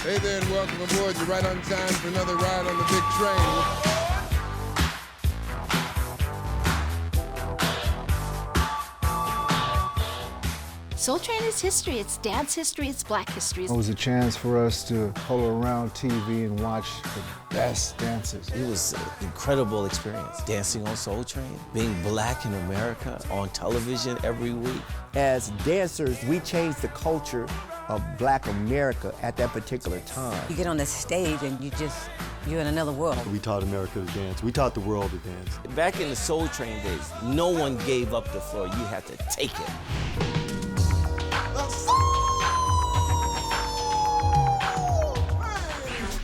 Hey there and welcome aboard. You're right on time for another ride on the big train. Soul Train is history, it's dance history, it's black history. It was a chance for us to pull around TV and watch the best dancers. It was an incredible experience, dancing on Soul Train, being black in America on television every week. As dancers, we changed the culture of black America at that particular time. You get on the stage and you're in another world. We taught America to dance. We taught the world to dance. Back in the Soul Train days, no one gave up the floor. You had to take it.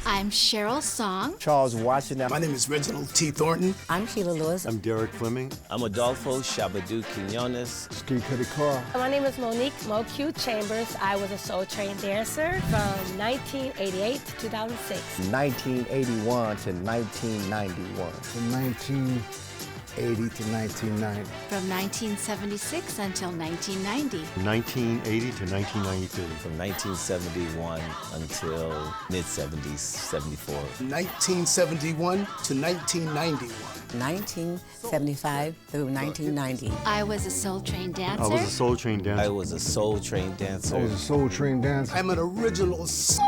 I'm Cheryl Song. Charles Washington. My name is Reginald T. Thornton. I'm Sheila Lewis. I'm Derek Fleming. I'm Adolfo Shabadoo Quinones. Ski Kadikar. My name is Monique Mo-Q Chambers. I was a Soul Train dancer from 1988 to 2006. 1981 to 1991. From 1980 to 1990. From 1976 until 1990. 1980 to 1992. From 1971 until mid-70s, 74. 1971 to 1991. 1975 through 1990. I was a Soul Train dancer. I was a Soul Train dancer. I was a Soul Train dancer. I was a Soul Train dancer. I'm an original Soul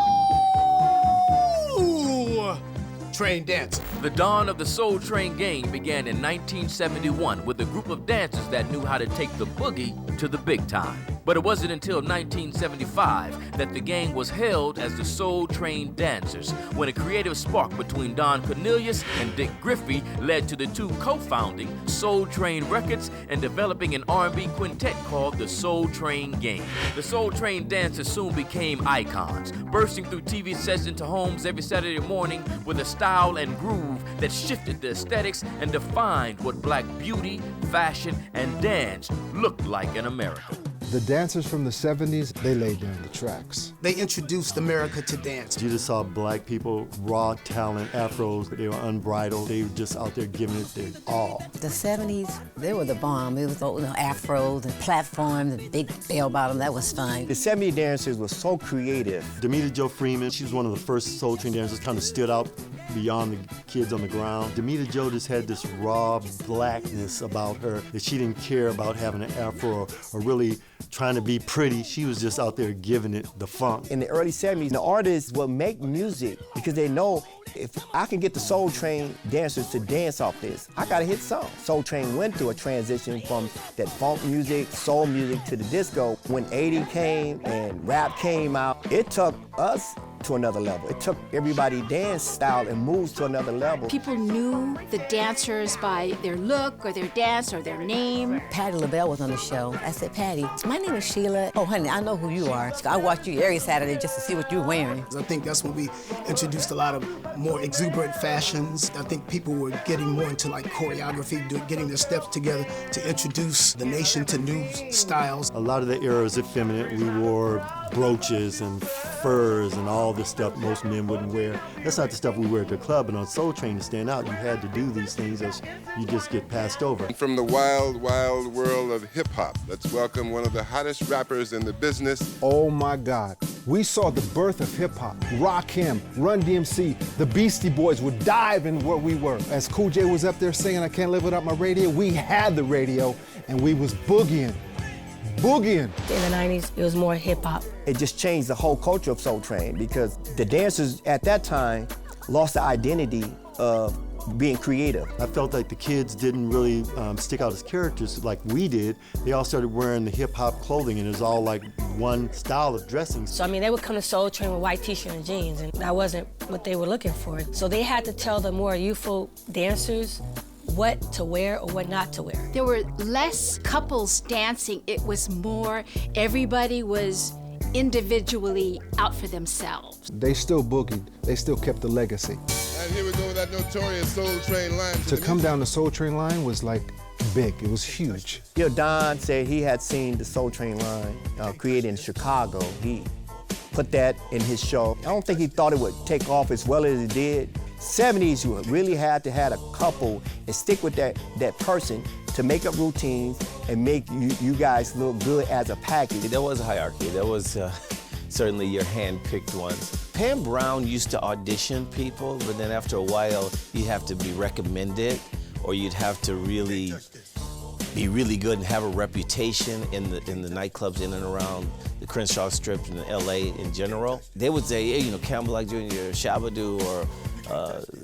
Train dancer. The dawn of the Soul Train gang began in 1971 with a group of dancers that knew how to take the boogie to the big time. But it wasn't until 1975 that the gang was hailed as the Soul Train Dancers, when a creative spark between Don Cornelius and Dick Griffey led to the two co-founding Soul Train Records and developing an R&B quintet called the Soul Train Gang. The Soul Train Dancers soon became icons, bursting through TV sets into homes every Saturday morning with a style and groove that shifted the aesthetics and defined what black beauty, fashion, and dance looked like in America. The dancers from the 70s, they laid down the tracks. They introduced America to dance. You just saw black people, raw talent, afros. They were unbridled. They were just out there giving it their all. The 70s, they were the bomb. It was afros and platforms and big bell bottom. That was fun. The 70 dancers were so creative. Demita Jo Freeman, she was one of the first Soul Train dancers, kind of stood out beyond the kids on the ground. Demita Jo just had this raw blackness about her that she didn't care about having an afro or really trying to be pretty. She was just out there giving it the funk. In the early 70s, the artists would make music because they know if I can get the Soul Train dancers to dance off this, I got a hit song. Soul Train went through a transition from that funk music, soul music to the disco. When 80 came and rap came out, it took us to another level. It took everybody's dance style and moves to another level. People knew the dancers by their look or their dance or their name. Patti LaBelle was on the show. I said, Patti, my name is Sheila. Oh, honey, I know who you are. I watch you every Saturday just to see what you're wearing. I think that's when we introduced a lot of more exuberant fashions. I think people were getting more into like choreography, getting their steps together to introduce the nation to new styles. A lot of the era is effeminate. We wore brooches and furs and all this stuff most men wouldn't wear. That's not the stuff we wear at the club, and on Soul Train to stand out, you had to do these things or you just get passed over. From the wild, wild world of hip-hop, let's welcome one of the hottest rappers in the business. Oh my God. We saw the birth of hip-hop. Rakim, Run DMC, the Beastie Boys would dive in where we were. As Cool J was up there singing, I can't live without my radio, we had the radio and we was boogieing. Boogieing. In the 90s, it was more hip-hop. It just changed the whole culture of Soul Train because the dancers at that time lost the identity of being creative. I felt like the kids didn't really stick out as characters like we did. They all started wearing the hip-hop clothing, and it was all like one style of dressing. So, I mean, they would come to Soul Train with white t-shirt and jeans, and that wasn't what they were looking for. So they had to tell the more youthful dancers what to wear or what not to wear. There were less couples dancing. It was more, everybody was individually out for themselves. They still boogied. They still kept the legacy. And here we go with that notorious Soul Train line. To come down the Soul Train line was like big. It was huge. You know, Don said he had seen the Soul Train line created in Chicago. He put that in his show. I don't think he thought it would take off as well as it did. 70s, you really had to have a couple and stick with that person to make up routines and make you guys look good as a package. There was a hierarchy. There was certainly your hand-picked ones. Pam Brown used to audition people, but then after a while, you'd have to be recommended, or you'd have to really be really good and have a reputation in the nightclubs in and around the Crenshaw Strip and LA in general. They would say, hey, you know, Campbell Jr., Shabba-Doo, or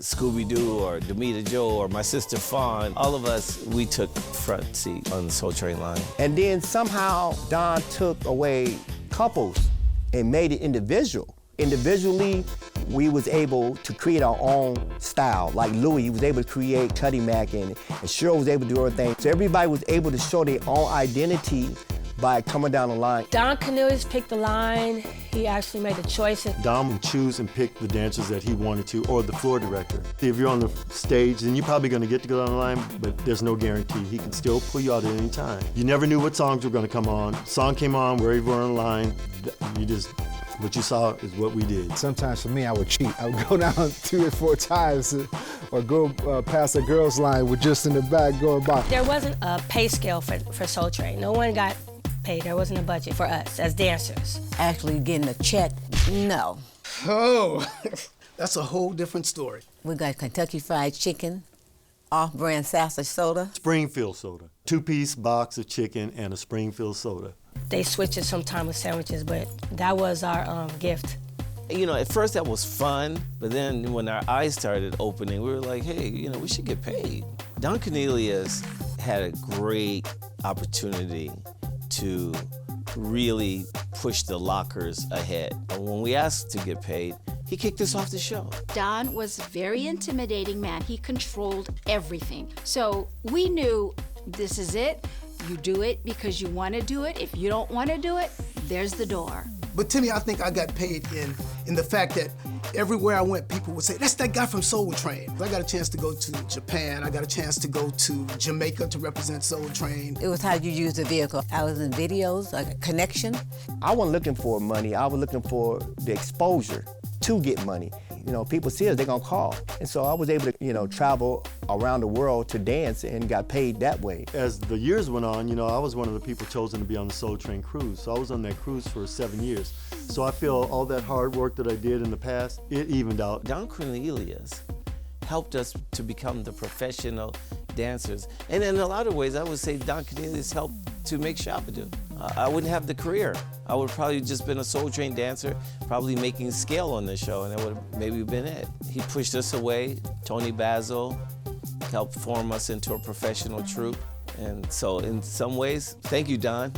Scooby-Doo, or Demita Joe, or my sister Fawn. All of us, we took front seat on the Soul Train line. And then somehow Don took away couples and made it individual. Individually, we was able to create our own style. Like Louis was able to create Cuddy Mac, and Cheryl was able to do her thing. So everybody was able to show their own identity by coming down the line. Don Cornelius picked the line. He actually made the choices. Don would choose and pick the dancers that he wanted to, or the floor director. If you're on the stage, then you're probably gonna get to go down the line, but there's no guarantee. He can still pull you out at any time. You never knew what songs were gonna come on. Song came on, wherever you were on the line, what you saw is what we did. Sometimes for me, I would cheat. I would go down 2 or 4 times or go past a girl's line with just in the back going by. There wasn't a pay scale for Soul Train. No one got paid. There wasn't a budget for us as dancers. Actually getting a check, no. Oh, that's a whole different story. We got Kentucky Fried Chicken, off-brand sausage soda. Springfield soda. 2-piece box of chicken and a Springfield soda. They switched it sometime with sandwiches, but that was our gift. You know, at first that was fun, but then when our eyes started opening, we were like, hey, you know, we should get paid. Don Cornelius had a great opportunity to really push the lockers ahead. And when we asked to get paid, he kicked us off the show. Don was a very intimidating man. He controlled everything. So we knew this is it. You do it because you want to do it. If you don't want to do it, there's the door. But Timmy, I think I got paid in the fact that everywhere I went, people would say, that's that guy from Soul Train. I got a chance to go to Japan. I got a chance to go to Jamaica to represent Soul Train. It was how you use the vehicle. I was in videos, like a connection. I wasn't looking for money. I was looking for the exposure to get money. You know, people see us, they're gonna call. And so I was able to, you know, travel around the world to dance and got paid that way. As the years went on, you know, I was one of the people chosen to be on the Soul Train cruise. So I was on that cruise for 7 years. So I feel all that hard work that I did in the past, it evened out. Don Cornelius helped us to become the professional dancers. And in a lot of ways, I would say Don Cornelius helped to make Shabba-Doo. I wouldn't have the career. I would have probably just been a Soul Train dancer, probably making scale on the show, and that would have maybe been it. He pushed us away. Tony Basil helped form us into a professional troupe. And so in some ways, thank you, Don,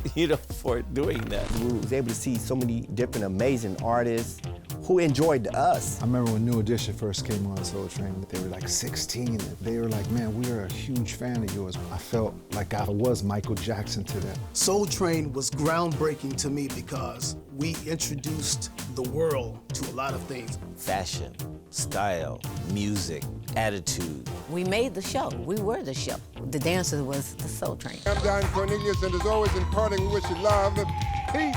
for doing that. We was able to see so many different amazing artists who enjoyed us. I remember when New Edition first came on Soul Train, they were like 16. They were like, man, we are a huge fan of yours. I felt like I was Michael Jackson to them. Soul Train was groundbreaking to me because we introduced the world to a lot of things. Fashion, style, music, attitude. We made the show. We were the show. The dancers was the Soul Train. I'm Don Cornelius, and as always in parting, we wish you love, peace.